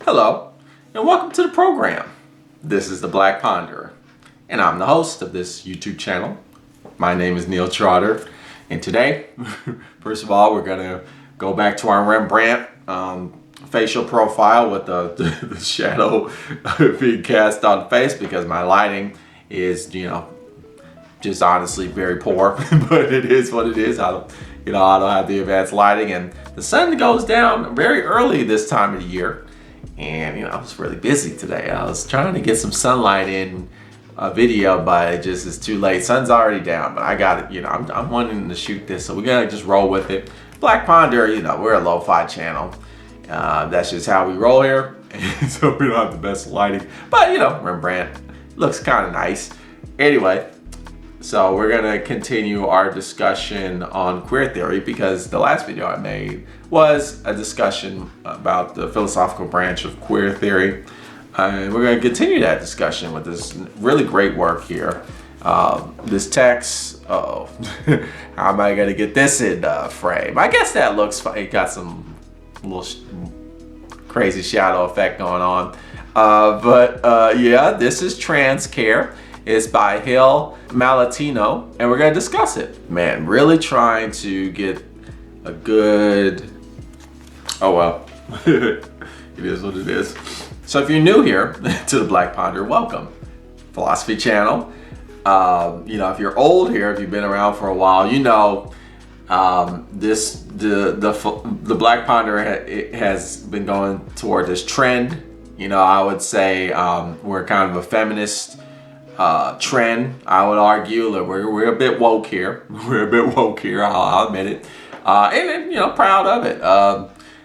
Hello, and welcome to the program. This is the Black Ponderer, and I'm the host of this YouTube channel. My name is Neil Trotter, and today, first of all, we're gonna go back to our Rembrandt facial profile with the shadow being cast on the face because my lighting is, just honestly very poor, but it is what it is. I don't have the advanced lighting, and the sun goes down very early this time of the year. And I was really busy today. I was trying to get some sunlight in a video, but it just is too late. Sun's already down, but I got it. I'm wanting to shoot this, so we're gonna just roll with it. Black Ponderer, we're a lo-fi channel. That's just how we roll here. So we don't have the best lighting, but Rembrandt looks kind of nice. Anyway, so we're gonna continue our discussion on queer theory because the last video I made was a discussion about the philosophical branch of queer theory. And we're gonna continue that discussion with this really great work here. This text, how am I gonna get this in frame? I guess that looks fine. It got some little crazy shadow effect going on. Yeah, this is Trans Care. It's by Hill Malatino, and we're gonna discuss it. Man, really trying to get a good, oh well, it is what it is. So if you're new here to the Black Ponderer, welcome. Philosophy channel. If you're old here, if you've been around for a while, the Black Ponderer has been going toward this trend. I would say we're kind of a feminist trend. I would argue that we're a bit woke here. We're a bit woke here. I'll admit it, and proud of it.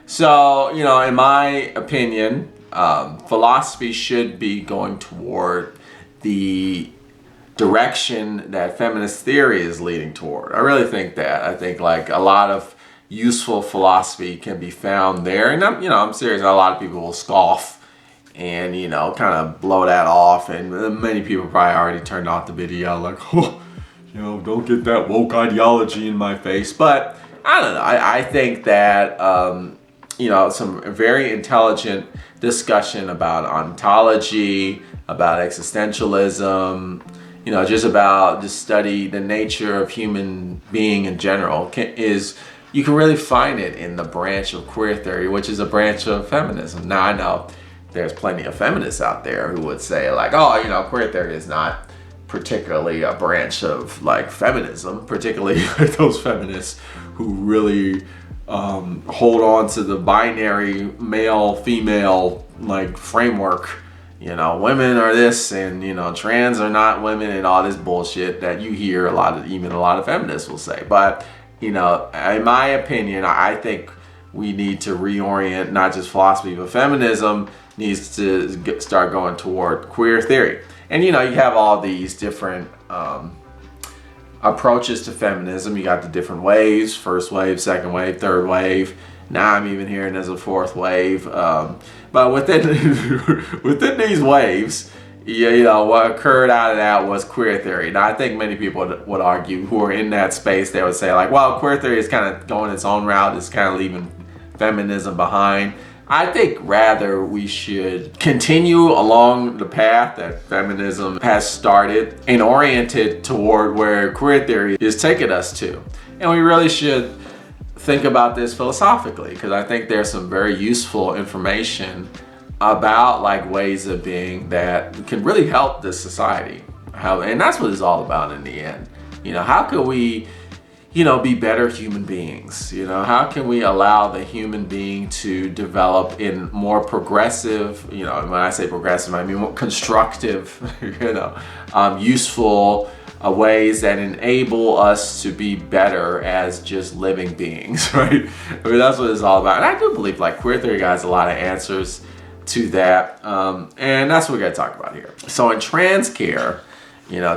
So in my opinion, philosophy should be going toward the direction that feminist theory is leading toward. I really think that. I think like a lot of useful philosophy can be found there, and I'm serious. A lot of people will scoff and kind of blow that off, and many people probably already turned off the video like, don't get that woke ideology in my face. But I don't know, I think that some very intelligent discussion about ontology, about existentialism, just study the nature of human being in general you can really find it in the branch of queer theory, which is a branch of feminism. Now I know there's plenty of feminists out there who would say like, queer theory is not particularly a branch of like feminism, particularly those feminists who really hold on to the binary male female like framework. Women are this, and trans are not women, and all this bullshit that you hear even a lot of feminists will say. But in my opinion, I think we need to reorient not just philosophy, but feminism needs to start going toward queer theory. And you have all these different approaches to feminism. You got the different waves: first wave, second wave, third wave. Now I'm even hearing there's a fourth wave. But within these waves, what occurred out of that was queer theory. Now I think many people would argue who are in that space, they would say like, well, queer theory is kind of going its own route. It's kind of leaving feminism behind. I think rather we should continue along the path that feminism has started and orient it toward where queer theory is taking us to. And we really should think about this philosophically, because I think there's some very useful information about like ways of being that can really help this society. And that's what it's all about in the end. How can we be better human beings? How can we allow the human being to develop in more progressive, when I say progressive, I mean more constructive, useful ways that enable us to be better as just living beings, right? I mean, that's what it's all about. And I do believe like queer theory has a lot of answers to that. And that's what we're gonna talk about here. So in Trans Care,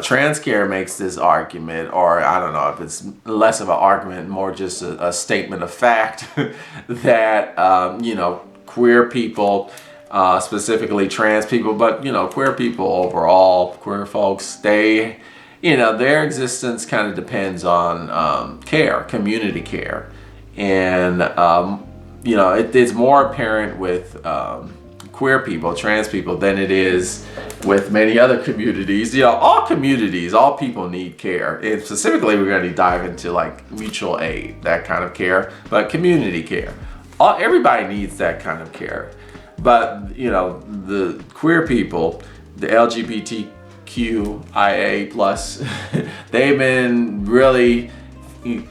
Trans Care makes this argument, or I don't know if it's less of an argument, more just a statement of fact that, queer people, specifically trans people, but, queer people overall, queer folks, they, their existence kind of depends on care, community care. And, it's more apparent with queer people, trans people, than it is with many other communities. You know, all communities, all people need care. And specifically, we're going to dive into like mutual aid, that kind of care, but community care. Everybody needs that kind of care. But, you know, the queer people, the LGBTQIA plus, they've been really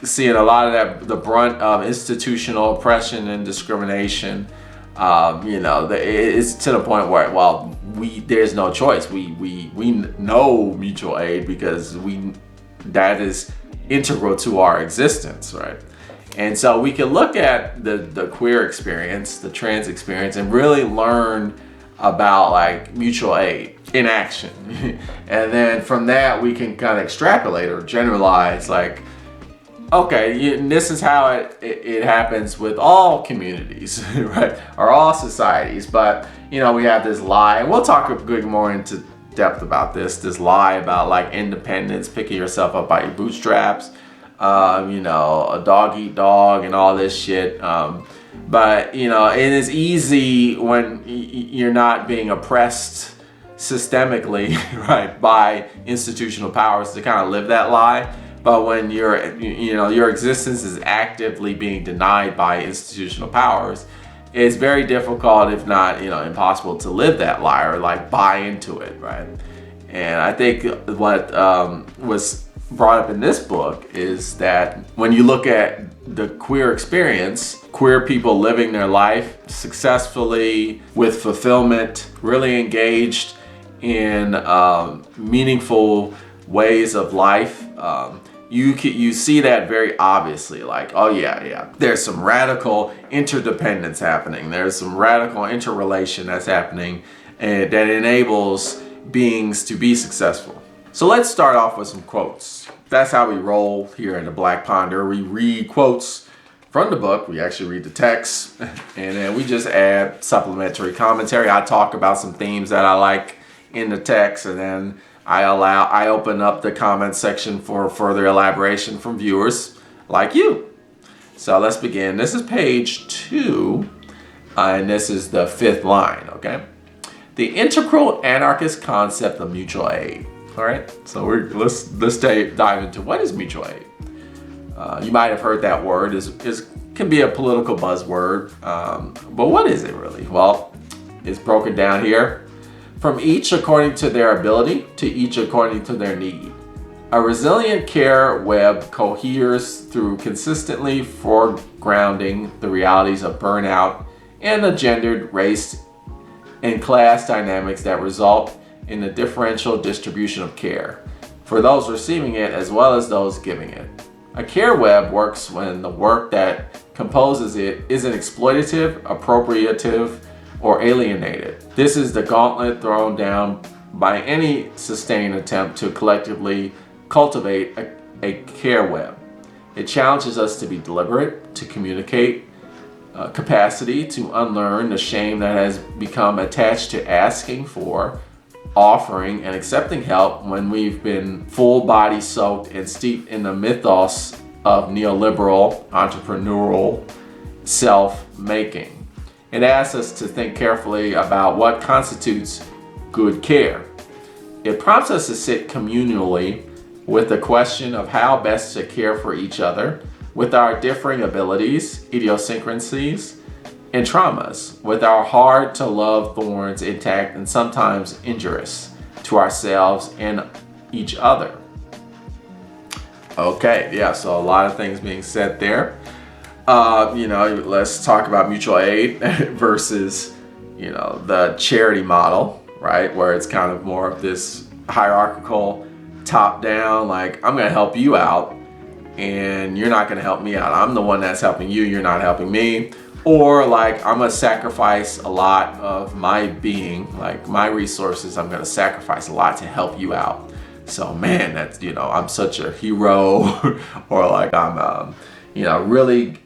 seeing a lot of that, the brunt of institutional oppression and discrimination. You know, it's to the point where, well, there's no choice. We know mutual aid because that is integral to our existence, right? And so we can look at the queer experience, the trans experience, and really learn about like mutual aid in action. And then from that, we can kind of extrapolate or generalize like, okay, this is how it happens with all communities, right? Or all societies. But, you know, we have this lie, and we'll talk a bit more into depth about this lie about like independence, picking yourself up by your bootstraps, you know, a dog eat dog and all this shit. But, you know, it is easy when you're not being oppressed systemically, right, by institutional powers to kind of live that lie. But when your existence is actively being denied by institutional powers, it's very difficult, if not, you know, impossible to live that lie or like buy into it, right? And I think what was brought up in this book is that when you look at the queer experience, queer people living their life successfully with fulfillment, really engaged in meaningful ways of life, you see that very obviously, like, oh yeah, there's some radical interdependence happening. There's some radical interrelation that's happening, and that enables beings to be successful. So let's start off with some quotes. That's how we roll here in the Black Ponderer. We read quotes from the book. We actually read the text, and then we just add supplementary commentary. I talk about some themes that I like in the text, and then I open up the comment section for further elaboration from viewers like you. So let's begin. This is page 2, and this is the 5th line, okay? The integral anarchist concept of mutual aid. All right, so let's dive into what is mutual aid. You might have heard that word. Is can be a political buzzword, but what is it really? Well, it's broken down here. From each according to their ability, to each according to their need. A resilient care web coheres through consistently foregrounding the realities of burnout and the gendered, race, and class dynamics that result in the differential distribution of care for those receiving it as well as those giving it. A care web works when the work that composes it isn't exploitative, appropriative, or alienated. This is the gauntlet thrown down by any sustained attempt to collectively cultivate a care web. It challenges us to be deliberate, to communicate, capacity to unlearn the shame that has become attached to asking for, offering, and accepting help when we've been full body soaked and steeped in the mythos of neoliberal, entrepreneurial self-making. It asks us to think carefully about what constitutes good care. It prompts us to sit communally with the question of how best to care for each other with our differing abilities, idiosyncrasies, and traumas, with our hard to love thorns intact and sometimes injurious to ourselves and each other. Okay, yeah, so a lot of things being said there. Let's talk about mutual aid versus, the charity model, right? Where it's kind of more of this hierarchical top down, like, I'm going to help you out and you're not going to help me out. I'm the one that's helping you, you're not helping me. Or like, I'm going to sacrifice a lot of my being, like my resources, I'm going to sacrifice a lot to help you out. So man, that's, I'm such a hero or like I'm, really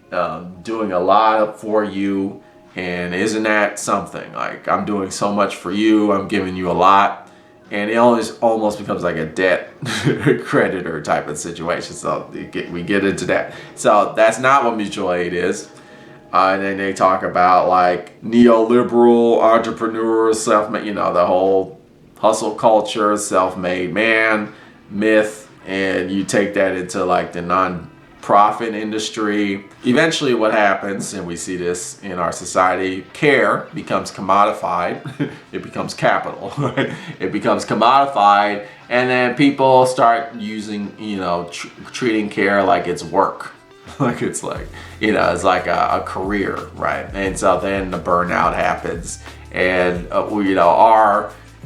doing a lot for you. And isn't that something? Like, I'm doing so much for you, I'm giving you a lot. And it almost becomes like a debt creditor type of situation. So we get into that. So that's not what mutual aid is. And then they talk about like neoliberal entrepreneur, self-made, the whole hustle culture, self-made man myth, and you take that into like the non-profit industry. Eventually what happens, and we see this in our society, care becomes commodified. It becomes capital, right? It becomes commodified, and then people start using, treating care like it's work. Like it's like, it's like a career, right? And so then the burnout happens, and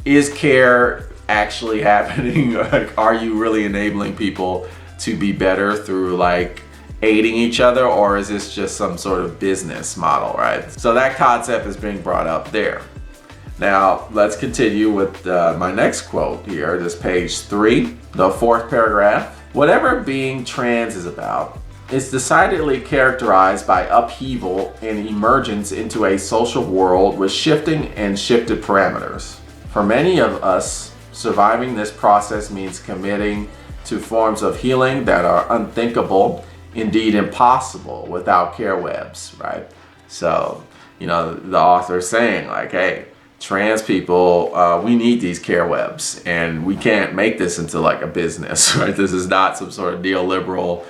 is care actually happening? Like, are you really enabling people to be better through like aiding each other, or is this just some sort of business model, right? So that concept is being brought up there. Now let's continue with my next quote here. This page 3, the 4th paragraph. Whatever being trans is about, it's decidedly characterized by upheaval and emergence into a social world with shifting and shifted parameters. For many of us, surviving this process means committing to forms of healing that are unthinkable, indeed impossible, without care webs, right? So, the author is saying like, hey, trans people, we need these care webs, and we can't make this into like a business, right? This is not some sort of neoliberal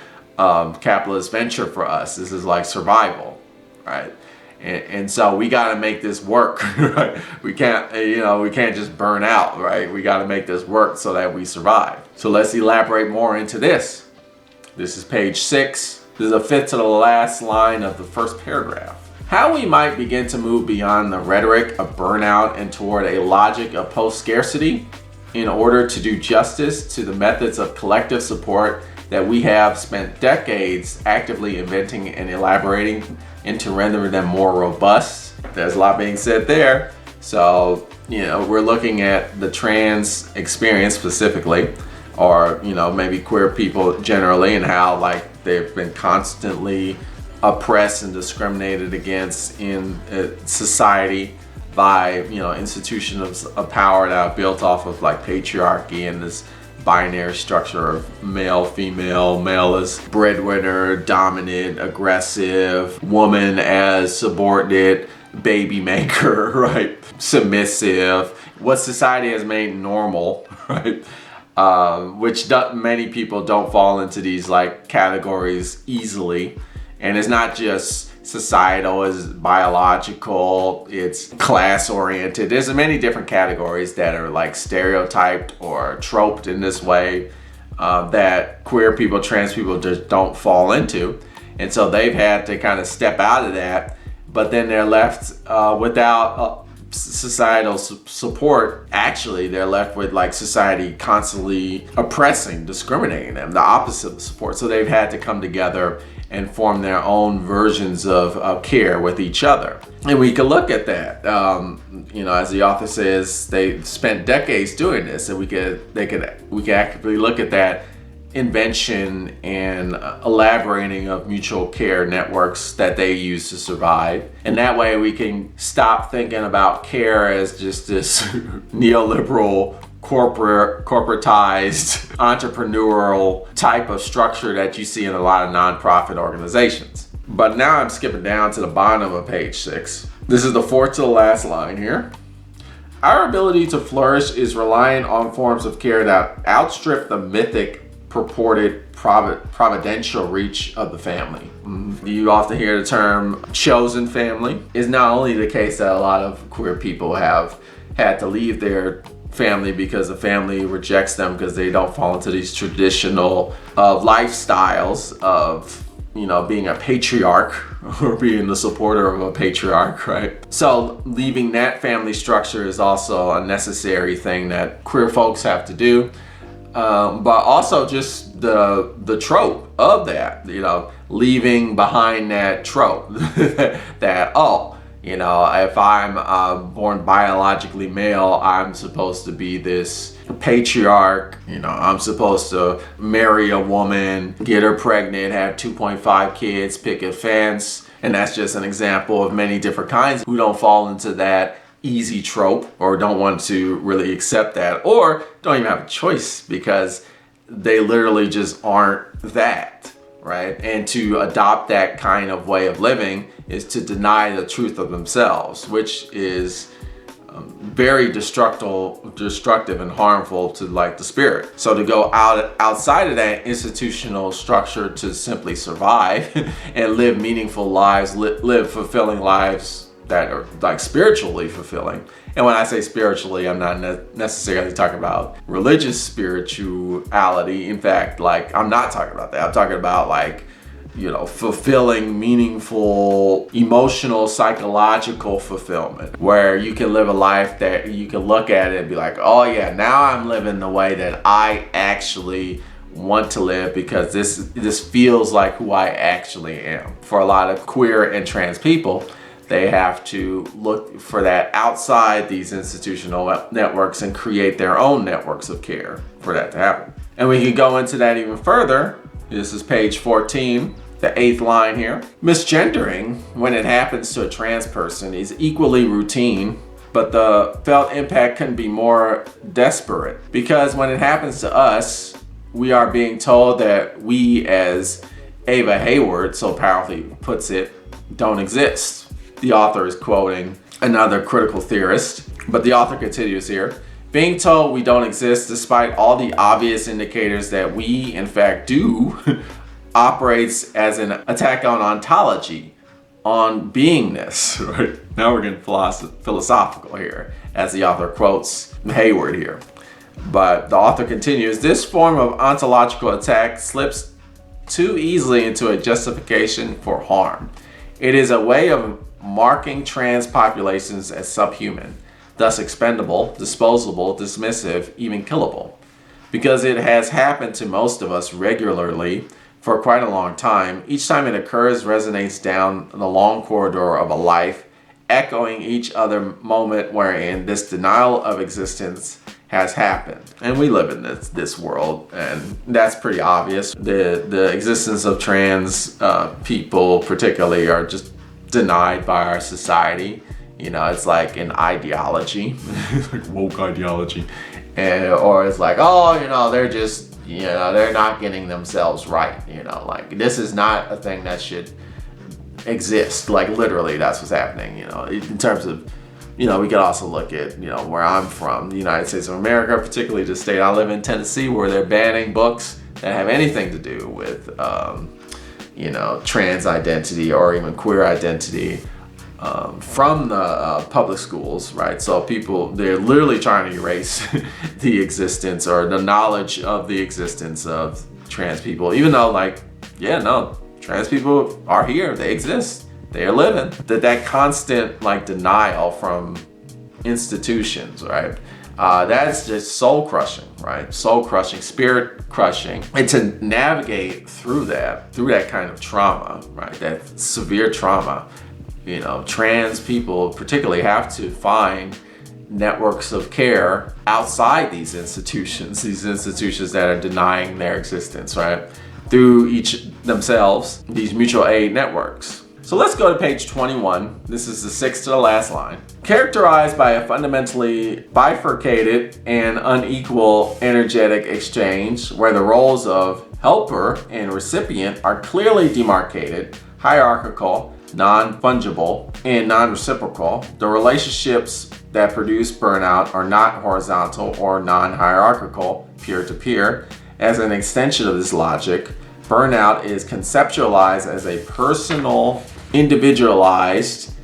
capitalist venture for us. This is like survival, right? And so we got to make this work, right? We can't, we can't just burn out, right? We got to make this work so that we survive. So let's elaborate more into this. This is page 6. This is the 5th to the last line of the 1st paragraph. How we might begin to move beyond the rhetoric of burnout and toward a logic of post-scarcity in order to do justice to the methods of collective support that we have spent decades actively inventing and elaborating, and to render them more robust. There's a lot being said there. So, we're looking at the trans experience specifically, or, maybe queer people generally, and how like they've been constantly oppressed and discriminated against in society by, institutions of power that are built off of like patriarchy and this binary structure of male, female, male as breadwinner, dominant, aggressive, woman as subordinate, baby maker, right? Submissive, what society has made normal, right? Which many people don't fall into these like categories easily. And it's not just societal, it's biological, it's class oriented. There's many different categories that are like stereotyped or troped in this way that queer people, trans people just don't fall into. And so they've had to kind of step out of that, but then they're left without societal support. Actually, they're left with like society constantly oppressing, discriminating them, the opposite of support. So they've had to come together and form their own versions of care with each other. And we can look at that. As the author says, they spent decades doing this, and we can actively look at that invention and elaborating of mutual care networks that they use to survive. And that way we can stop thinking about care as just this neoliberal corporatized entrepreneurial type of structure that you see in a lot of nonprofit organizations. But now I'm skipping down to the bottom of page 6. This is the 4th to the last line here. Our ability to flourish is reliant on forms of care that outstrip the mythic purported providential reach of the family. You often hear the term chosen family. It's not only the case that a lot of queer people have had to leave their family because the family rejects them because they don't fall into these traditional lifestyles of being a patriarch or being the supporter of a patriarch, right? So leaving that family structure is also a necessary thing that queer folks have to do. But also just the trope of that, leaving behind that trope that, if I'm born biologically male, I'm supposed to be this patriarch, I'm supposed to marry a woman, get her pregnant, have 2.5 kids, pick a fence. And that's just an example of many different kinds who don't fall into that easy trope or don't want to really accept that, or don't even have a choice because they literally just aren't that. right? And to adopt that kind of way of living is to deny the truth of themselves, which is very destructive and harmful to like the spirit. So to go outside of that institutional structure to simply survive and live meaningful lives, live fulfilling lives that are like spiritually fulfilling. And when I say spiritually, I'm not necessarily talking about religious spirituality. In fact, like I'm not talking about that. I'm talking about like, you know, fulfilling, meaningful, emotional, psychological fulfillment, where you can live a life that you can look at it and be like, oh yeah, now I'm living the way that I actually want to live, because this feels like who I actually am. For a lot of queer and trans people, they have to look for that outside these institutional networks and create their own networks of care for that to happen. And we can go into that even further. This is page 14, the 8th line here. Misgendering, when it happens to a trans person, is equally routine, but the felt impact can be more desperate, because when it happens to us, we are being told that we, as Ava Hayward so powerfully puts it, don't exist. The author is quoting another critical theorist, but the author continues here. Being told we don't exist despite all the obvious indicators that we in fact do operates as an attack on ontology, on beingness. Right? Now we're getting philosophical here, as the author quotes Hayward here. But the author continues, this form of ontological attack slips too easily into a justification for harm. It is a way of marking trans populations as subhuman, thus expendable, disposable, dismissive, even killable. Because it has happened to most of us regularly for quite a long time, each time it occurs resonates down the long corridor of a life, echoing each other moment wherein this denial of existence has happened. And we live in this world, and that's pretty obvious. The existence of trans people particularly are just denied by our society. You know, it's like an ideology, like woke ideology, or it's like, oh, you know, they're just, you know, they're not getting themselves right. You know, like this is not a thing that should exist. Like literally, that's what's happening. You know, in terms of, you know, we could also look at, you know, where I'm from, the United States of America, particularly the state I live in, Tennessee, where they're banning books that have anything to do with, you know, trans identity or even queer identity. From the public schools, right? So they're literally trying to erase the existence or the knowledge of the existence of trans people, even though like, yeah, no, trans people are here, they exist, they are living. That constant like denial from institutions, right? That's just soul crushing, right? Soul crushing, spirit crushing. And to navigate through that kind of trauma, right? That severe trauma, you know, trans people particularly have to find networks of care outside these institutions that are denying their existence, right? Through each themselves, these mutual aid networks. So let's go to page 21. This is the 6th to the last line. Characterized by a fundamentally bifurcated and unequal energetic exchange, where the roles of helper and recipient are clearly demarcated, hierarchical, non-fungible, and non-reciprocal, the relationships that produce burnout are not horizontal or non-hierarchical, peer-to-peer. As an extension of this logic, burnout is conceptualized as a personal, individualized,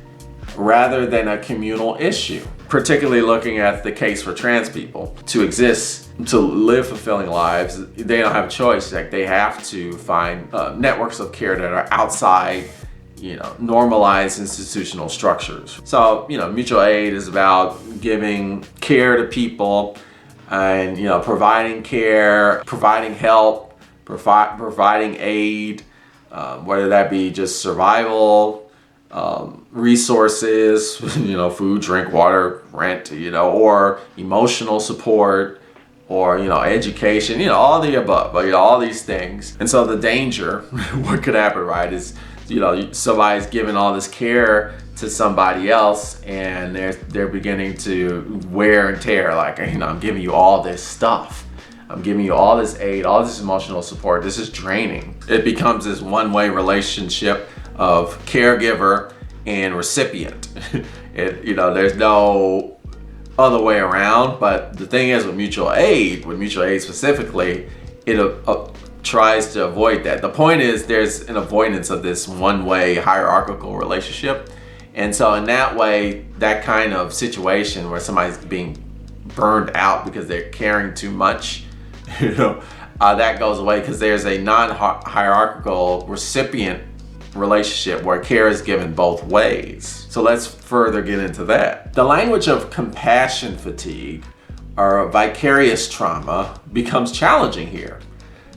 rather than a communal issue. Particularly looking at the case for trans people. To exist, to live fulfilling lives, they don't have a choice. Like they have to find networks of care that are outside, you know, normalized institutional structures. So, you know, mutual aid is about giving care to people and, you know, providing care, providing help, providing aid, whether that be just survival, resources, you know, food, drink, water, rent, you know, or emotional support, or, you know, education, you know, all the above, you know, all these things. And so the danger, what could happen, right, is, you know, somebody's giving all this care to somebody else and they're beginning to wear and tear, like, you know, I'm giving you all this stuff. I'm giving you all this aid, all this emotional support. This is draining. It becomes this one-way relationship of caregiver and recipient. There's no other way around. But the thing is, with mutual aid specifically, it tries to avoid that. The point is, there's an avoidance of this one-way hierarchical relationship. And so in that way, that kind of situation where somebody's being burned out because they're caring too much, that goes away, because there's a non-hierarchical recipient relationship where care is given both ways. So let's further get into that. The language of compassion fatigue, or vicarious trauma, becomes challenging here.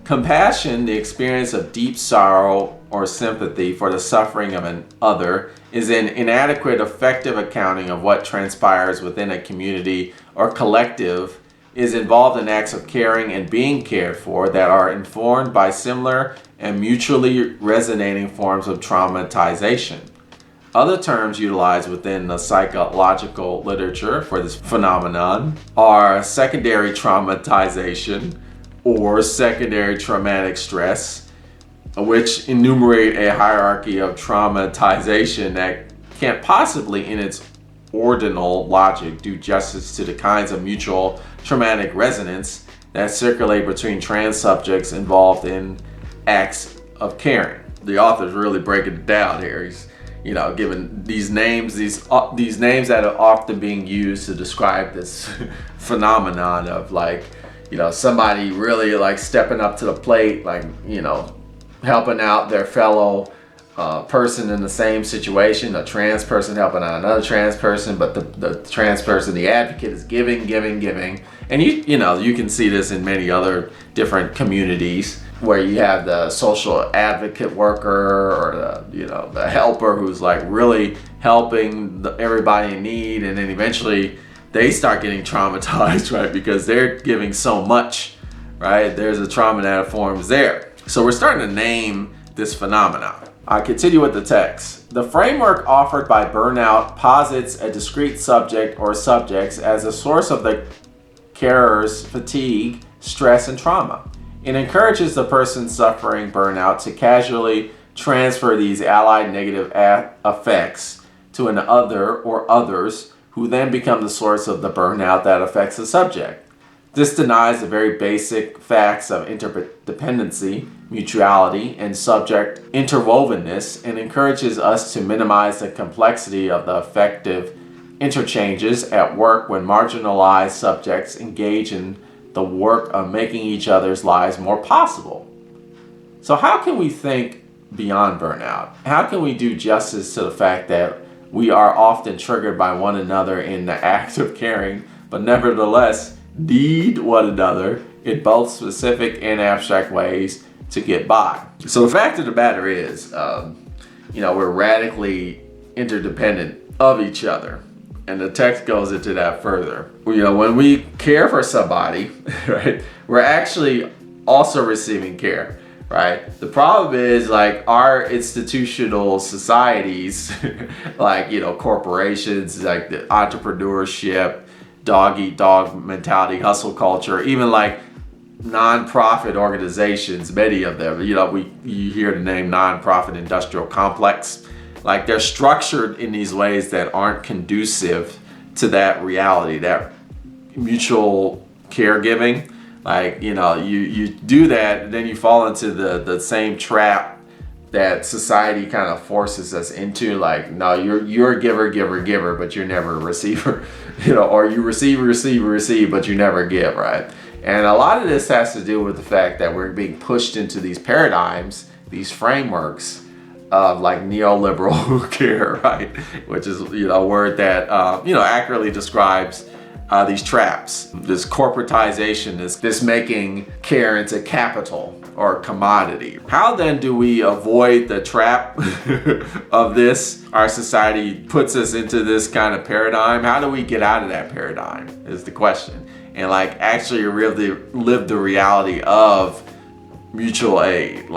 Compassion, the experience of deep sorrow or sympathy for the suffering of an other, is an inadequate, effective accounting of what transpires within a community or collective, is involved in acts of caring and being cared for that are informed by similar and mutually resonating forms of traumatization. Other terms utilized within the psychological literature for this phenomenon are secondary traumatization or secondary traumatic stress, which enumerate a hierarchy of traumatization that can't possibly, in its ordinal logic, do justice to the kinds of mutual traumatic resonance that circulate between trans subjects involved in acts of caring. The author's really breaking it down here. He's, given these names, these names that are often being used to describe this phenomenon of somebody really stepping up to the plate, helping out their fellow person in the same situation, a trans person helping out another trans person, but the trans person, the advocate, is giving. And you can see this in many other different communities where you have the social advocate worker or the helper who's really helping everybody in need, and then eventually they start getting traumatized, right? Because they're giving so much, right? There's a trauma that forms there. So we're starting to name this phenomenon. I continue with the text. The framework offered by burnout posits a discrete subject or subjects as a source of the carer's fatigue, stress, and trauma. It encourages the person suffering burnout to casually transfer these allied negative effects to an other or others, who then become the source of the burnout that affects the subject. This denies the very basic facts of interdependency, mutuality, and subject interwovenness, and encourages us to minimize the complexity of the affective interchanges at work when marginalized subjects engage in the work of making each other's lives more possible. So how can we think beyond burnout? How can we do justice to the fact that we are often triggered by one another in the act of caring, but nevertheless need one another in both specific and abstract ways to get by? So the fact of the matter is, we're radically interdependent of each other. And the text goes into that further. When we care for somebody, right, we're actually also receiving care, right? The problem is our institutional societies, corporations, the entrepreneurship, dog eat dog mentality, hustle culture, even nonprofit organizations, many of them, you hear the name nonprofit industrial complex. They're structured in these ways that aren't conducive to that reality, that mutual caregiving. You do that, and then you fall into the same trap that society kind of forces us into. No, you're a giver, but you're never a receiver, or you receive, but you never give, right? And a lot of this has to do with the fact that we're being pushed into these paradigms, these frameworks of neoliberal care, right? Which is a word that accurately describes these traps, this corporatization, this making care into capital or commodity. How then do we avoid the trap of this? Our society puts us into this kind of paradigm. How do we get out of that paradigm is the question. And actually really live the reality of mutual aid.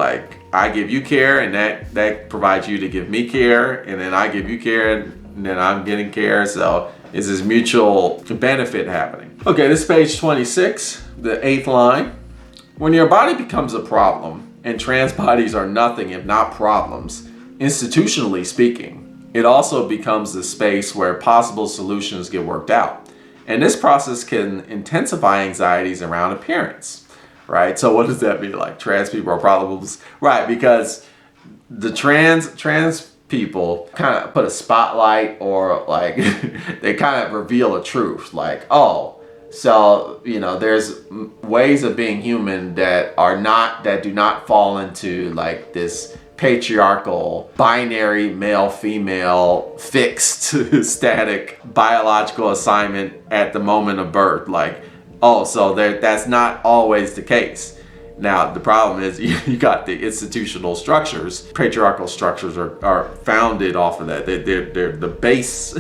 I give you care, and that provides you to give me care, and then I give you care, and then I'm getting care. So is this mutual benefit happening. Okay, this is page 26, the 8th line. When your body becomes a problem, and trans bodies are nothing if not problems, institutionally speaking, it also becomes the space where possible solutions get worked out. And this process can intensify anxieties around appearance, right? So what does that mean? Like trans people are problems, right? Because the trans people kind of put a spotlight, or like they kind of reveal a truth, like, oh, so there's ways of being human that do not fall into like this patriarchal binary male female fixed static biological assignment at the moment of birth. Like, oh, so that's not always the case. Now, the problem is you got the institutional structures. Patriarchal structures are founded off of that. The base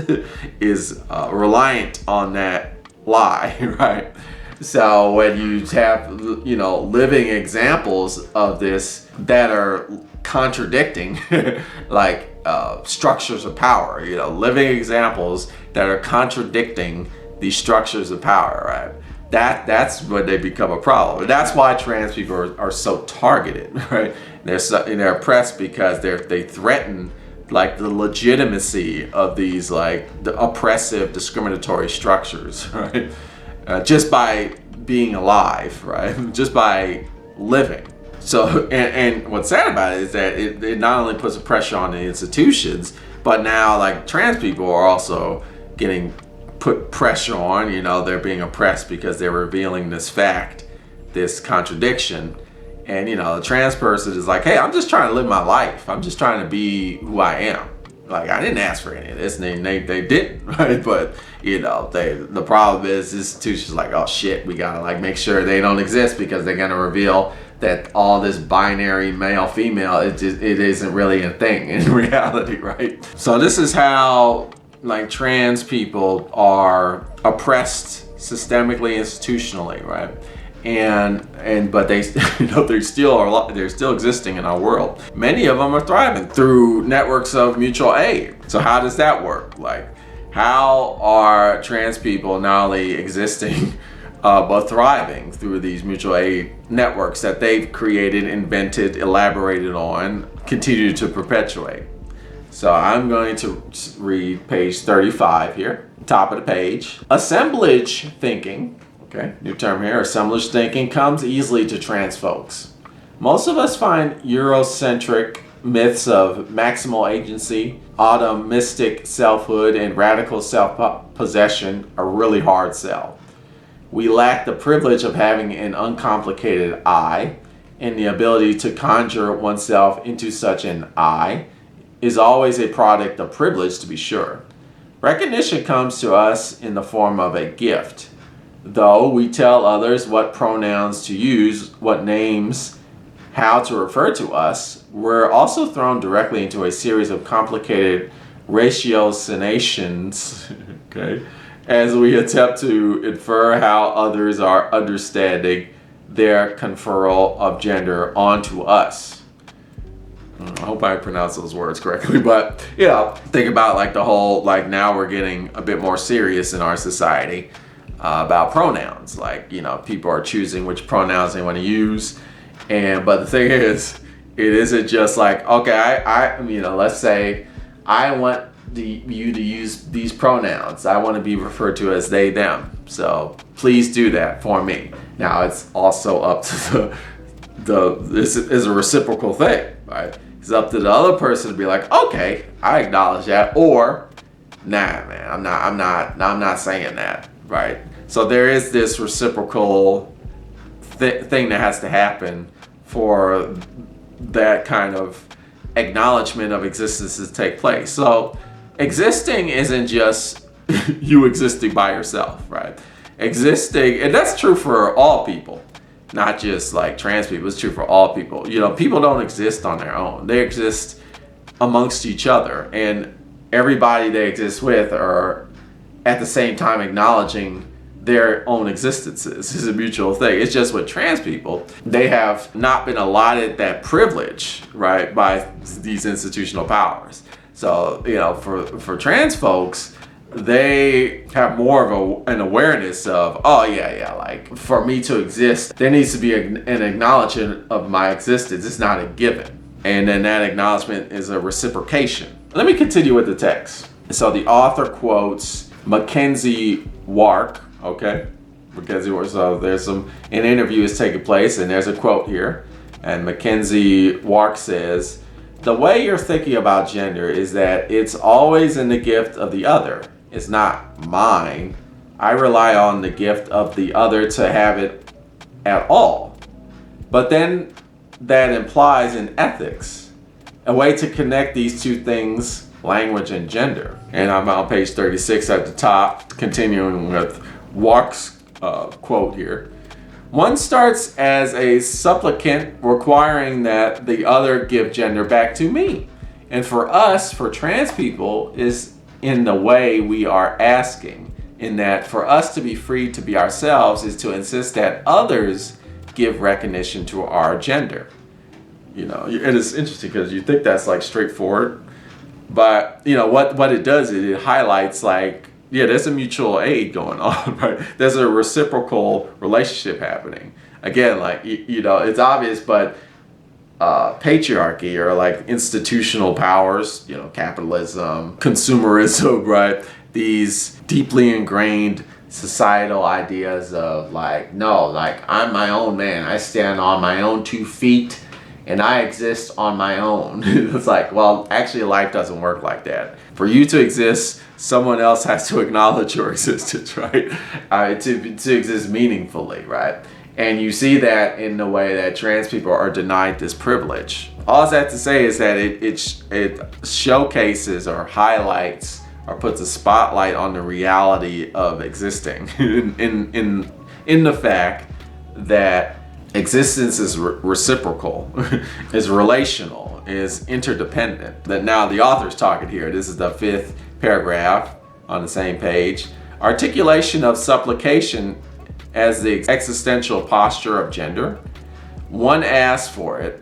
is reliant on that lie, right? So when you have, living examples of this that are contradicting, like structures of power, living examples that are contradicting these structures of power, right? That's when they become a problem. And that's why trans people are so targeted, right? They're oppressed because they threaten like the legitimacy of these like the oppressive discriminatory structures, right? Just by being alive, right? Just by living. So, and what's sad about it is that it not only puts a pressure on the institutions, but now like trans people are also getting put pressure on, they're being oppressed because they're revealing this fact, this contradiction. And, the trans person is like, hey, I'm just trying to live my life. I'm just trying to be who I am. Like, I didn't ask for any of this. And they didn't, right? But, the problem is institutions like, oh shit, we gotta like make sure they don't exist because they're gonna reveal that all this binary male female, it isn't really a thing in reality, right? So this is how like trans people are oppressed systemically, institutionally, right? But they they're still existing in our world. Many of them are thriving through networks of mutual aid. So how does that work? Like, how are trans people not only existing but thriving through these mutual aid networks that they've created, invented, elaborated on, continue to perpetuate? So I'm going to read page 35 here, top of the page. Assemblage thinking, okay, new term here, assemblage thinking comes easily to trans folks. Most of us find Eurocentric myths of maximal agency, atomistic selfhood, and radical self-possession a really hard sell. We lack the privilege of having an uncomplicated I, and the ability to conjure oneself into such an I is always a product of privilege, to be sure. Recognition comes to us in the form of a gift. Though we tell others what pronouns to use, what names, how to refer to us, we're also thrown directly into a series of complicated ratiocinations, okay, as we attempt to infer how others are understanding their conferral of gender onto us. I hope I pronounced those words correctly, but think about like the whole, like now we're getting a bit more serious in our society about pronouns. Like, people are choosing which pronouns they want to use. But the thing is, it isn't just like, okay, I let's say I want you to use these pronouns. I want to be referred to as they, them. So please do that for me. Now it's also up to this is a reciprocal thing, right? It's up to the other person to be like, okay, I acknowledge that, or nah, man, I'm not saying that, right? So there is this reciprocal thing that has to happen for that kind of acknowledgement of existence to take place. So existing isn't just you existing by yourself, right? Existing, and that's true for all people. Not just like trans people, it's true for all people. People don't exist on their own. They exist amongst each other, and everybody they exist with are at the same time acknowledging their own existences. It's a mutual thing. It's just with trans people, they have not been allotted that privilege, right, by these institutional powers. So, for trans folks, they have more of an awareness of, oh yeah, like for me to exist, there needs to be an acknowledgement of my existence. It's not a given. And then that acknowledgement is a reciprocation. Let me continue with the text. So the author quotes Mackenzie Wark, okay? Because so there's an interview is taking place, and there's a quote here. And Mackenzie Wark says, "The way you're thinking about gender is that it's always in the gift of the other. It's not mine. I rely on the gift of the other to have it at all. But then that implies an ethics, a way to connect these two things, language and gender." And I'm on page 36 at the top, continuing with Wark's quote here. "One starts as a supplicant requiring that the other give gender back to me. And for us, for trans people, is in the way we are asking, in that for us to be free to be ourselves is to insist that others give recognition to our gender." You know, it is interesting because you think that's like straightforward, but you know what it does is it highlights like, yeah, there's a mutual aid going on, right? There's a reciprocal relationship happening. Again, like, you know, it's obvious, but patriarchy or like institutional powers, you know, capitalism, consumerism, right? These deeply ingrained societal ideas of like, no, like I'm my own man. I stand on my own 2 feet and I exist on my own. It's like, well, actually life doesn't work like that. For you to exist, someone else has to acknowledge your existence, right? To exist meaningfully, right? And you see that in the way that trans people are denied this privilege. All I have to say is that it showcases or highlights or puts a spotlight on the reality of existing in the fact that existence is reciprocal, is relational, is interdependent. That now the author's talking here. This is the 5th paragraph on the same page. Articulation of supplication as the existential posture of gender. One asks for it.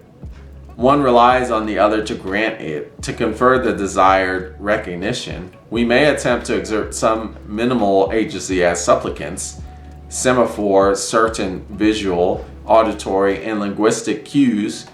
One relies on the other to grant it, to confer the desired recognition. We may attempt to exert some minimal agency as supplicants, semaphore certain visual, auditory, and linguistic cues,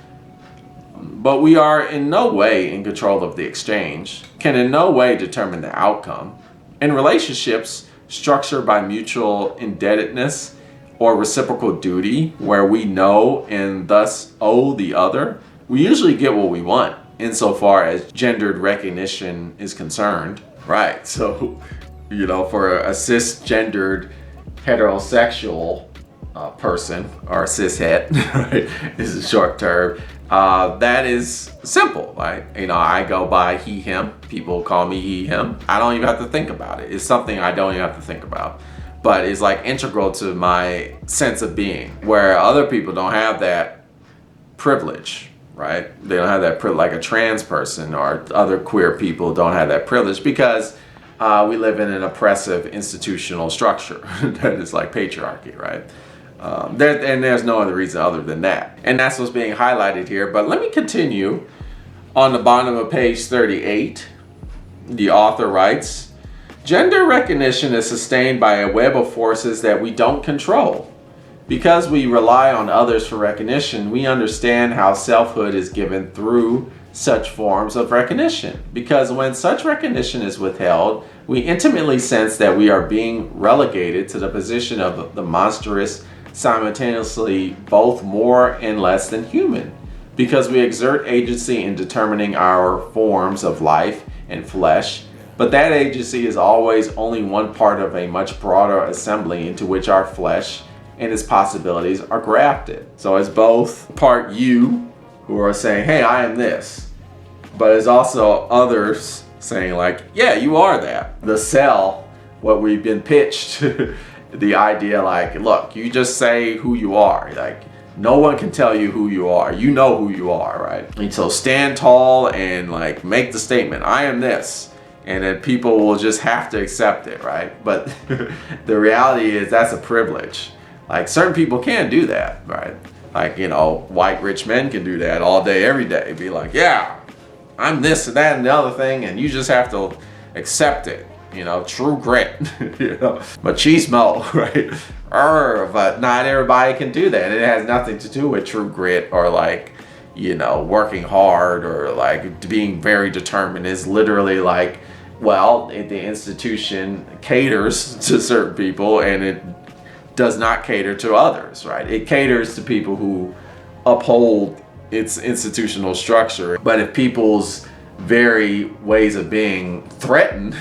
but we are in no way in control of the exchange, can in no way determine the outcome. In relationships structured by mutual indebtedness or reciprocal duty, where we know and thus owe the other, we usually get what we want insofar as gendered recognition is concerned. Right, so, you know, for a cisgendered heterosexual person, or cishet, right, is a short term, that is simple, right? You know, I go by he, him. People call me he, him. I don't even have to think about it. It's something I don't even have to think about. But it's like integral to my sense of being, where other people don't have that privilege, right? They don't have that privilege, like a trans person or other queer people don't have that privilege because we live in an oppressive institutional structure that is like patriarchy, right? There's no other reason other than that. And that's what's being highlighted here. But let me continue. On the bottom of page 38, the author writes, "Gender recognition is sustained by a web of forces that we don't control. Because we rely on others for recognition, we understand how selfhood is given through such forms of recognition. Because when such recognition is withheld, we intimately sense that we are being relegated to the position of the monstrous, simultaneously both more and less than human. Because we exert agency in determining our forms of life and flesh, but that agency is always only one part of a much broader assembly into which our flesh and its possibilities are grafted." So it's both part you who are saying, hey, I am this, but it's also others saying like, yeah, you are that. The cell, what we've been pitched, the idea like, look, you just say who you are. Like, no one can tell you who you are. You know who you are, right? And so stand tall and like make the statement, I am this. And then people will just have to accept it, right? But the reality is that's a privilege. Like certain people can't do that, right? Like, you know, white rich men can do that all day, every day. Be like, yeah, I'm this and that and the other thing, and you just have to accept it. true grit, machismo, right? But not everybody can do that. It has nothing to do with true grit or like, working hard or like being very determined. It's literally like, well, the institution caters to certain people and it does not cater to others, right? It caters to people who uphold its institutional structure. But if people's very ways of being threaten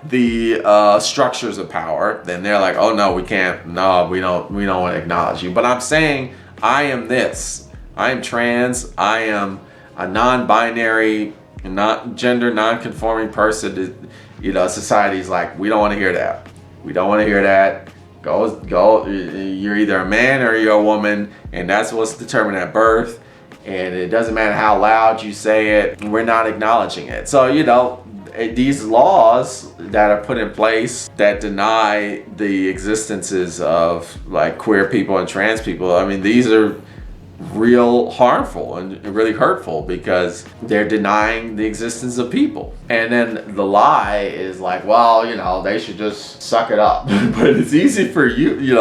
the structures of power, then they're like, oh no, we can't, no, we don't want to acknowledge you. But I'm saying I am this. I am trans. I am a non-binary, not gender non-conforming person. Society's like, we don't want to hear that. We don't want to hear that. Go. You're either a man or you're a woman, and that's what's determined at birth. And it doesn't matter how loud you say it. We're not acknowledging it. So these laws that are put in place that deny the existences of like queer people and trans people, I mean, these are real harmful and really hurtful because they're denying the existence of people. And then the lie is like, well, they should just suck it up. But it's easy for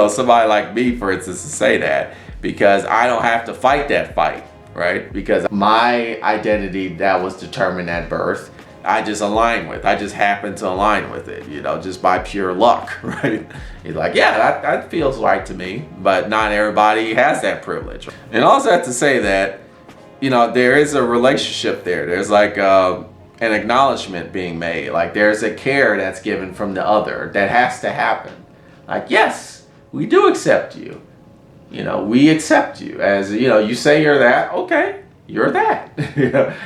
somebody like me, for instance, to say that because I don't have to fight that fight, right? Because my identity that was determined at birth, I just happen to align with it, just by pure luck, right? He's like, yeah, that feels right to me, but not everybody has that privilege. And also have to say that, there is a relationship there. There's like an acknowledgement being made. Like there's a care that's given from the other that has to happen. Like, yes, we do accept you. We accept you as, you say you're that, okay. You're that.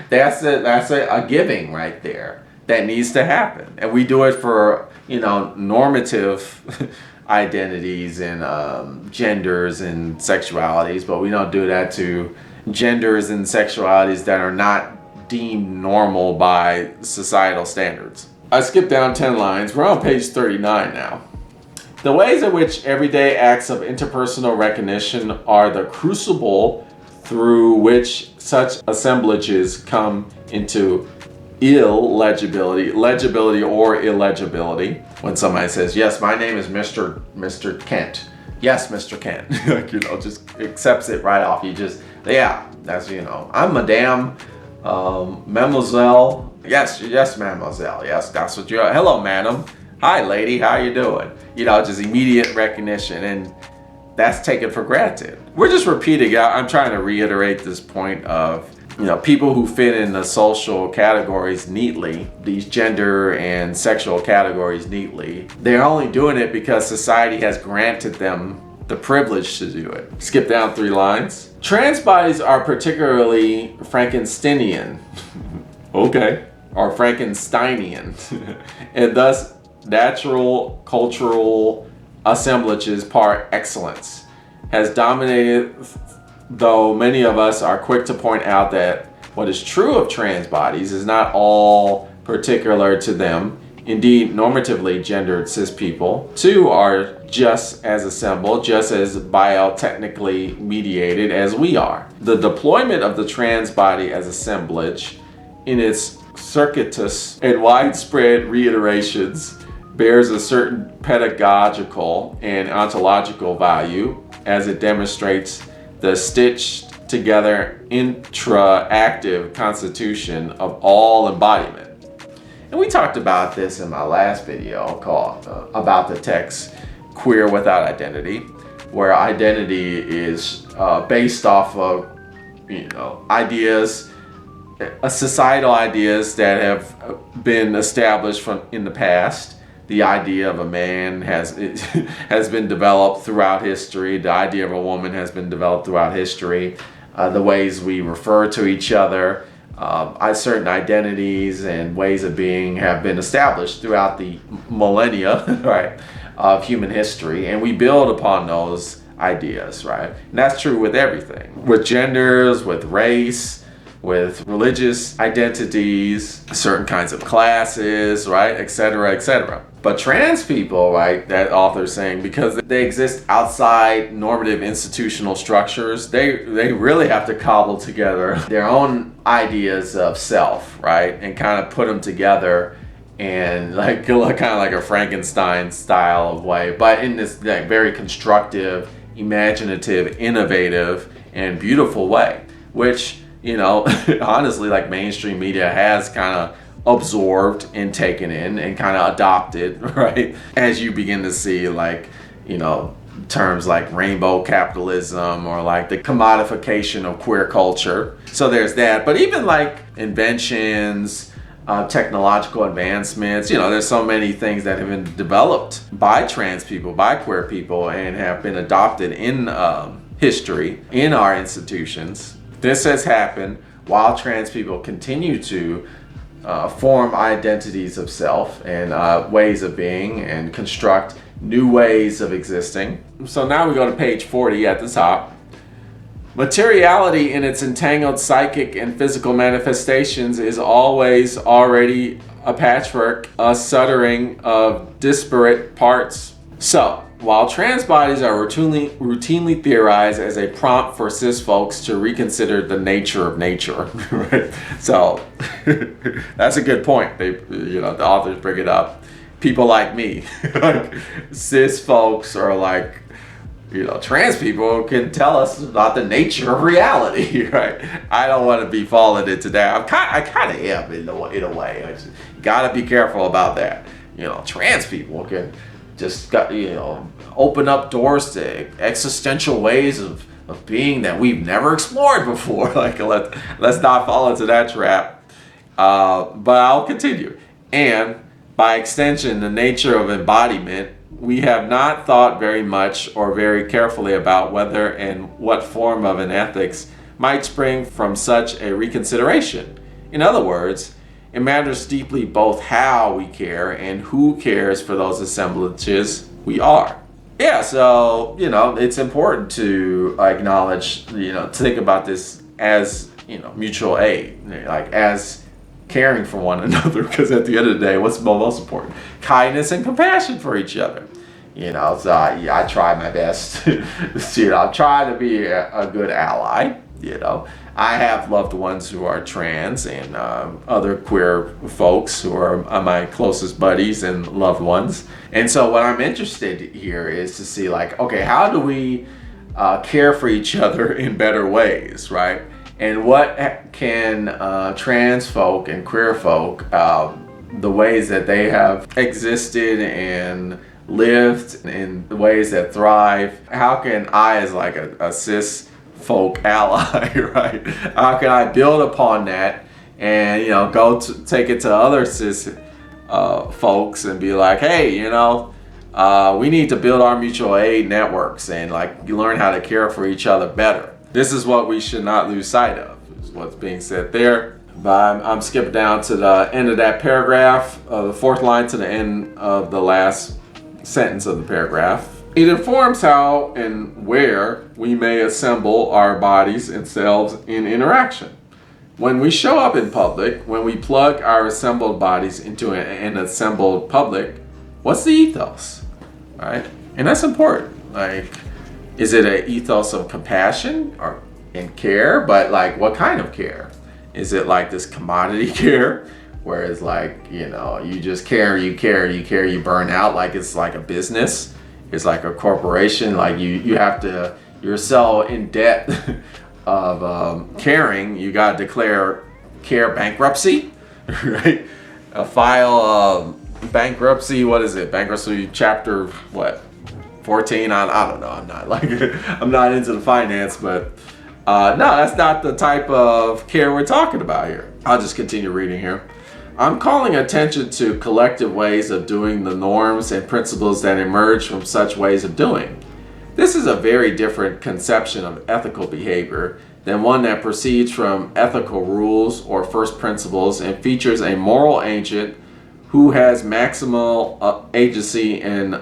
That's a giving right there that needs to happen. And we do it for, normative identities and genders and sexualities, but we don't do that to genders and sexualities that are not deemed normal by societal standards. I skipped down 10 lines. We're on page 39 now. The ways in which everyday acts of interpersonal recognition are the crucible through which such assemblages come into legibility or illegibility. When somebody says, yes, my name is Mr. Kent. Yes, Mr. Kent. Just accepts it right off. That's, I'm Madame, Mademoiselle. Yes, Mademoiselle. Yes, that's what you're. Hello, madam. Hi, lady. How you doing? Just immediate recognition. And that's taken for granted. We're just repeating. I'm trying to reiterate this point of, people who fit in the social categories neatly, these gender and sexual categories neatly, they're only doing it because society has granted them the privilege to do it. Skip down 3 lines. Trans bodies are particularly Frankensteinian, okay, or Frankensteinian, and thus natural cultural assemblages par excellence has dominated, though many of us are quick to point out that what is true of trans bodies is not all particular to them. Indeed, normatively gendered cis people too are just as assembled, just as biotechnically mediated as we are. The deployment of the trans body as assemblage in its circuitous and widespread reiterations bears a certain pedagogical and ontological value as it demonstrates the stitched together intra-active constitution of all embodiment. And we talked about this in my last video called about the text Queer Without Identity, where identity is based off of ideas, societal ideas that have been established from in the past. The idea of a man has been developed throughout history. The idea of a woman has been developed throughout history. The ways we refer to each other, certain identities and ways of being have been established throughout the millennia, right, of human history, and we build upon those ideas, right? And that's true with everything, with genders, with race, with religious identities, certain kinds of classes, right, etc., etc. But trans people, right, that author's saying, because they exist outside normative institutional structures, they really have to cobble together their own ideas of self, right, and kind of put them together and like kind of like a Frankenstein style of way, but in this like very constructive, imaginative, innovative, and beautiful way, which, you know, honestly, like mainstream media has kind of absorbed and taken in and kind of adopted, right? As you begin to see, like, you know, terms like rainbow capitalism or like the commodification of queer culture. So there's that. But even like inventions, technological advancements, you know, there's so many things that have been developed by trans people, by queer people, and have been adopted in history, in our institutions. This has happened while trans people continue to form identities of self and ways of being and construct new ways of existing. So now we go to page 40 at the top. Materiality in its entangled psychic and physical manifestations is always already a patchwork, a suddering of disparate parts. So, while trans bodies are routinely theorized as a prompt for cis folks to reconsider the nature of nature, right? So, that's a good point. They, you know, the authors bring it up. People like me, like cis folks, are like, you know, trans people can tell us about the nature of reality, right? I don't want to be falling into that. I kind of am in a way. I just gotta be careful about that. You know, trans people can just you know, open up doors to existential ways of being that we've never explored before. Like, let's not fall into that trap. But I'll continue. And by extension, the nature of embodiment, we have not thought very much or very carefully about whether and what form of an ethics might spring from such a reconsideration. In other words, it matters deeply both how we care and who cares for those assemblages we are. Yeah, so, you know, it's important to acknowledge, you know, to think about this as, you know, mutual aid, like as caring for one another, because at the end of the day, what's most important? Kindness and compassion for each other. You know, so I try my best. You know, I'm trying to be a good ally. You know, I have loved ones who are trans and other queer folks who are my closest buddies and loved ones. And so what I'm interested here is to see, like, okay, how do we care for each other in better ways, right? And what can trans folk and queer folk, the ways that they have existed and lived in the ways that thrive, how can I, as like a cis folk ally, right? How can I build upon that and, you know, go to take it to other cis folks and be like, hey, you know, we need to build our mutual aid networks and like learn how to care for each other better. This is what we should not lose sight of, is what's being said there. But I'm skipping down to the end of that paragraph, the fourth line to the end of the last sentence of the paragraph. It informs how and where we may assemble our bodies and selves in interaction. When we show up in public, when we plug our assembled bodies into an assembled public, what's the ethos, right? And that's important. Like, is it an ethos of compassion or and care? But like, what kind of care? Is it like this commodity care, where it's like, you know, you just care, you burn out, like it's like a business, it's like a corporation, like you have to, you're so in debt of caring, you got to declare care bankruptcy, right? File bankruptcy, what is it? Bankruptcy chapter, what? 14, I don't know, I'm not into the finance, but no, that's not the type of care we're talking about here. I'll just continue reading here. I'm calling attention to collective ways of doing, the norms and principles that emerge from such ways of doing. This is a very different conception of ethical behavior than one that proceeds from ethical rules or first principles and features a moral agent who has maximal agency and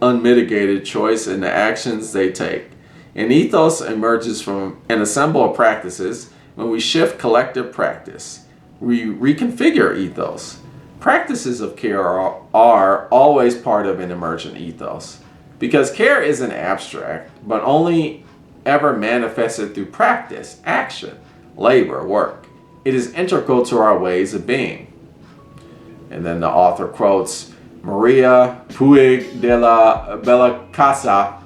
unmitigated choice in the actions they take. An ethos emerges from an ensemble of practices. When we shift collective practice, we reconfigure ethos. Practices of care are always part of an emergent ethos, because care isn't abstract, but only ever manifested through practice, action, labor, work. It is integral to our ways of being. And then the author quotes Maria Puig de la Bella Casa,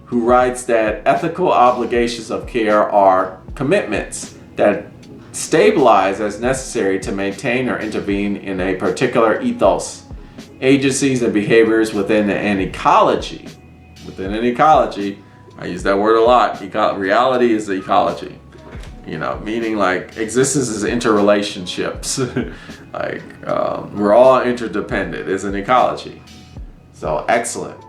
who writes that ethical obligations of care are commitments that stabilize as necessary to maintain or intervene in a particular ethos, agencies, and behaviors within an ecology. Within an ecology, I use that word a lot. Reality is the ecology. Meaning like existence is interrelationships. Like we're all interdependent. It's an ecology. So excellent.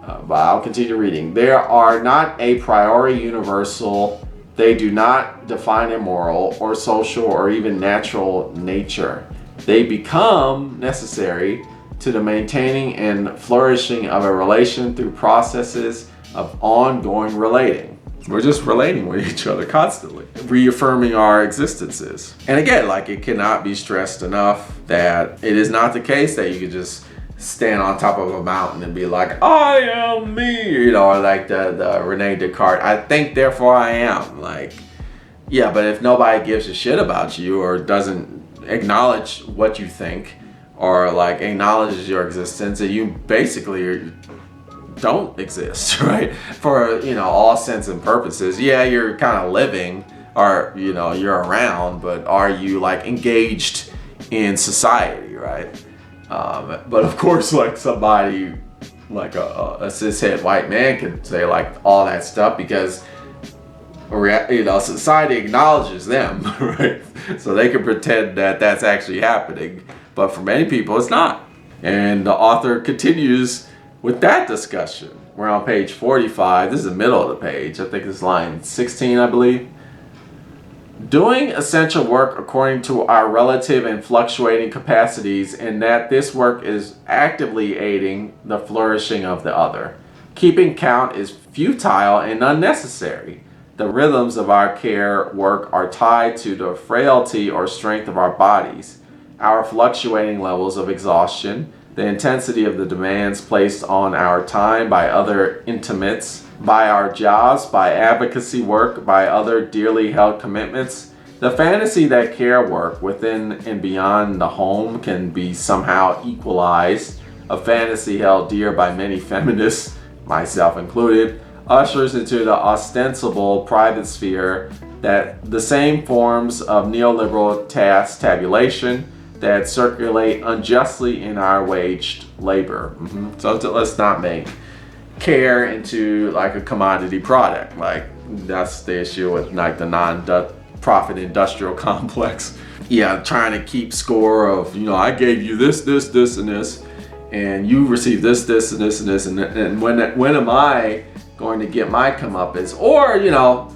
But I'll continue reading. There are not a priori universal. They do not define a moral or social or even natural nature. They become necessary to the maintaining and flourishing of a relation through processes of ongoing relating. We're just relating with each other constantly, reaffirming our existences. And again, like it cannot be stressed enough that it is not the case that you could just stand on top of a mountain and be like, I am me, or like the Rene Descartes, I think therefore I am. Like, yeah, but if nobody gives a shit about you or doesn't acknowledge what you think or like acknowledges your existence, and you basically don't exist, right? For all sense and purposes. Yeah, you're kind of living, or you're around, but are you like engaged in society, right? But of course, like somebody like a cishet white man could say like all that stuff because society acknowledges them, right? So they can pretend that that's actually happening, but for many people it's not. And the author continues with that discussion. We're on page 45. This is the middle of the page. I think it's line 16, I believe. Doing essential work according to our relative and fluctuating capacities, and that this work is actively aiding the flourishing of the other. Keeping count is futile and unnecessary. The rhythms of our care work are tied to the frailty or strength of our bodies, our fluctuating levels of exhaustion, the intensity of the demands placed on our time by other intimates, by our jobs, by advocacy work, by other dearly held commitments. The fantasy that care work within and beyond the home can be somehow equalized, a fantasy held dear by many feminists, myself included, ushers into the ostensible private sphere that the same forms of neoliberal task tabulation that circulate unjustly in our waged labor. So let's not make care into like a commodity product. Like that's the issue with like the non-profit industrial complex. Yeah, trying to keep score of, I gave you this, and this, and you received this, and this, and this, and when am I going to get my comeuppance? Or,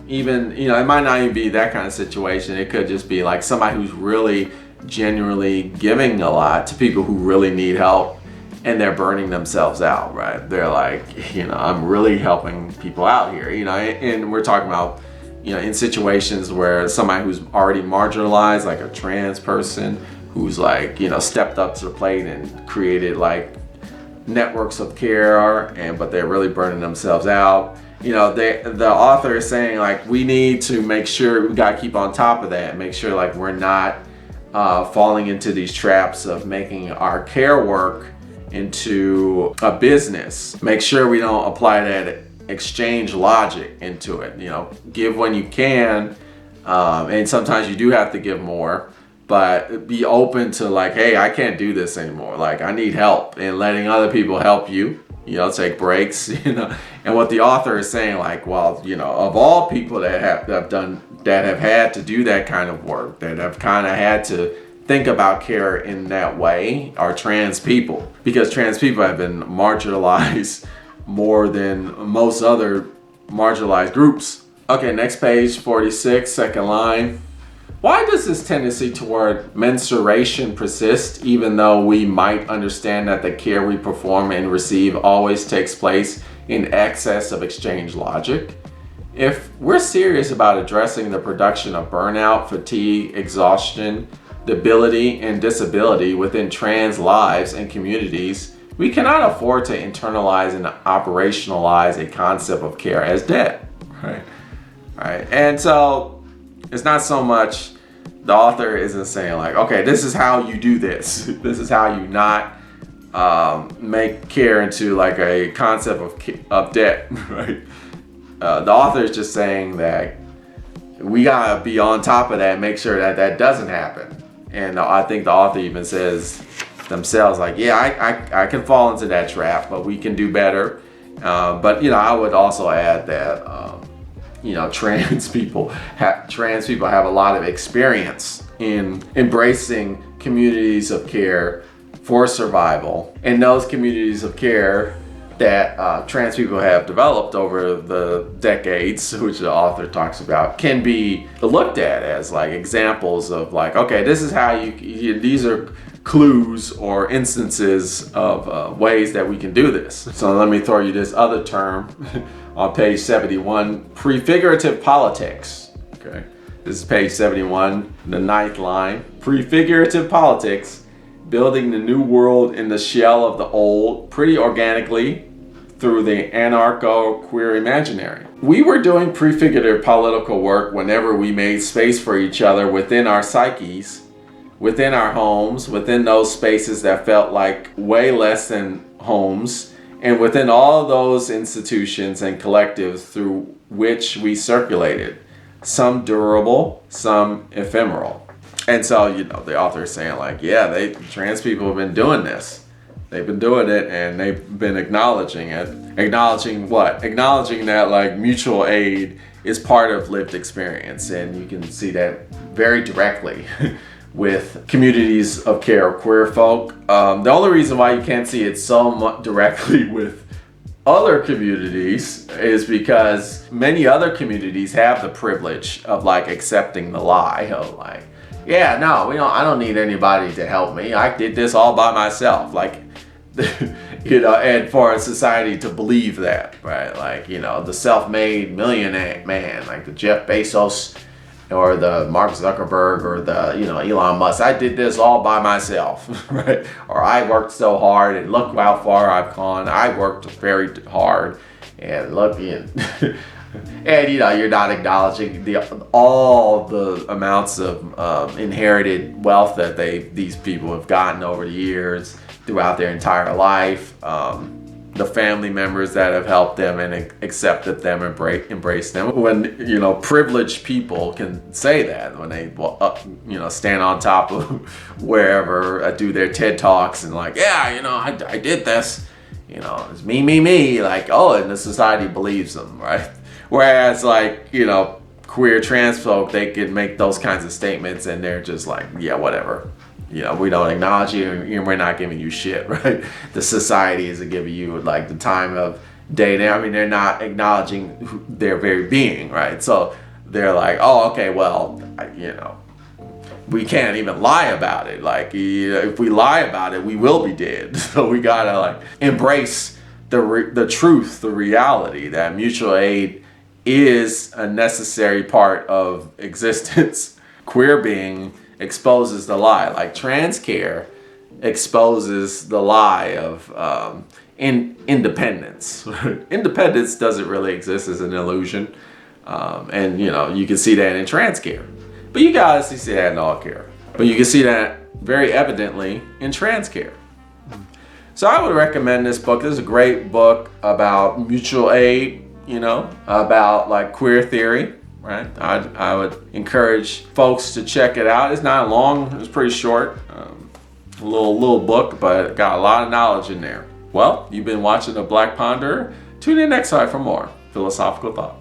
even, it might not even be that kind of situation. It could just be like somebody who's really genuinely giving a lot to people who really need help, and they're burning themselves out, right? They're like, I'm really helping people out here, and we're talking about, in situations where somebody who's already marginalized, like a trans person who's like, stepped up to the plate and created like networks of care, but they're really burning themselves out. The author is saying like, we need to make sure we got to keep on top of that and make sure like we're not falling into these traps of making our care work into a business. Make sure we don't apply that exchange logic into it. Give when you can, and sometimes you do have to give more, but be open to like, hey, I can't do this anymore. Like I need help, and letting other people help you. Take breaks. And what the author is saying, like, well, of all people that have had to do that kind of work, that have kind of had to think about care in that way, are trans people, because trans people have been marginalized more than most other marginalized groups. Okay, next page, 46, second line. Why does this tendency toward mensuration persist, even though we might understand that the care we perform and receive always takes place in excess of exchange logic? If we're serious about addressing the production of burnout, fatigue, exhaustion, debility, and disability within trans lives and communities, we cannot afford to internalize and operationalize a concept of care as dead, right? And so it's not so much The author isn't saying like, okay, this is how you do this. This is how you not make care into like a concept of debt, right? The author is just saying that we gotta be on top of that and make sure that that doesn't happen. And I think the author even says themselves like, yeah, I can fall into that trap, but we can do better. But I would also add that trans people have a lot of experience in embracing communities of care for survival, and those communities of care that trans people have developed over the decades, which the author talks about, can be looked at as like examples of like, okay, this is how these are clues or instances of ways that we can do this. So let me throw you this other term on page 71, prefigurative politics. Okay, this is page 71, the 9th line. Prefigurative politics, building the new world in the shell of the old, pretty organically through the anarcho-queer imaginary. We were doing prefigurative political work whenever we made space for each other within our psyches, within our homes, within those spaces that felt like way less than homes, and within all those institutions and collectives through which we circulated, some durable, some ephemeral. And so, the author is saying like, yeah, trans people have been doing this. They've been doing it, and they've been acknowledging it. Acknowledging what? Acknowledging that like mutual aid is part of lived experience. And you can see that very directly with communities of care of queer folk. The only reason why you can't see it so much directly with other communities is because many other communities have the privilege of like accepting the lie of like, yeah, no, I don't need anybody to help me. I did this all by myself. Like, and for a society to believe that, right? Like, the self-made millionaire man, like the Jeff Bezos or the Mark Zuckerberg or the, Elon Musk. I did this all by myself, right? Or I worked so hard and look how far I've gone. I worked very hard and look, and you're not acknowledging all the amounts of inherited wealth that these people have gotten over the years throughout their entire life. The family members that have helped them and accepted them, embraced them. When privileged people can say that, when they stand on top of wherever, do their TED Talks and like, yeah, I did this. It's me. Like, and the society believes them, right? Whereas like, queer trans folk, they can make those kinds of statements and they're just like, yeah, whatever. We don't acknowledge you and we're not giving you shit, right? The society isn't giving you like the time of day. They're not acknowledging their very being, right? So they're like, oh, okay, well, we can't even lie about it. Like, if we lie about it, we will be dead. So we gotta like embrace the truth, the reality that mutual aid is a necessary part of existence. Queer being exposes the lie. Like trans care exposes the lie of independence. Independence doesn't really exist as an illusion. And you can see that in trans care. But you guys see that in all care. But you can see that very evidently in trans care. So I would recommend this book. This is a great book about mutual aid, about like queer theory, right? I would encourage folks to check it out. It's not long, it's pretty short. A little book, but got a lot of knowledge in there. Well, you've been watching The Black Ponderer. Tune in next time for more philosophical thought.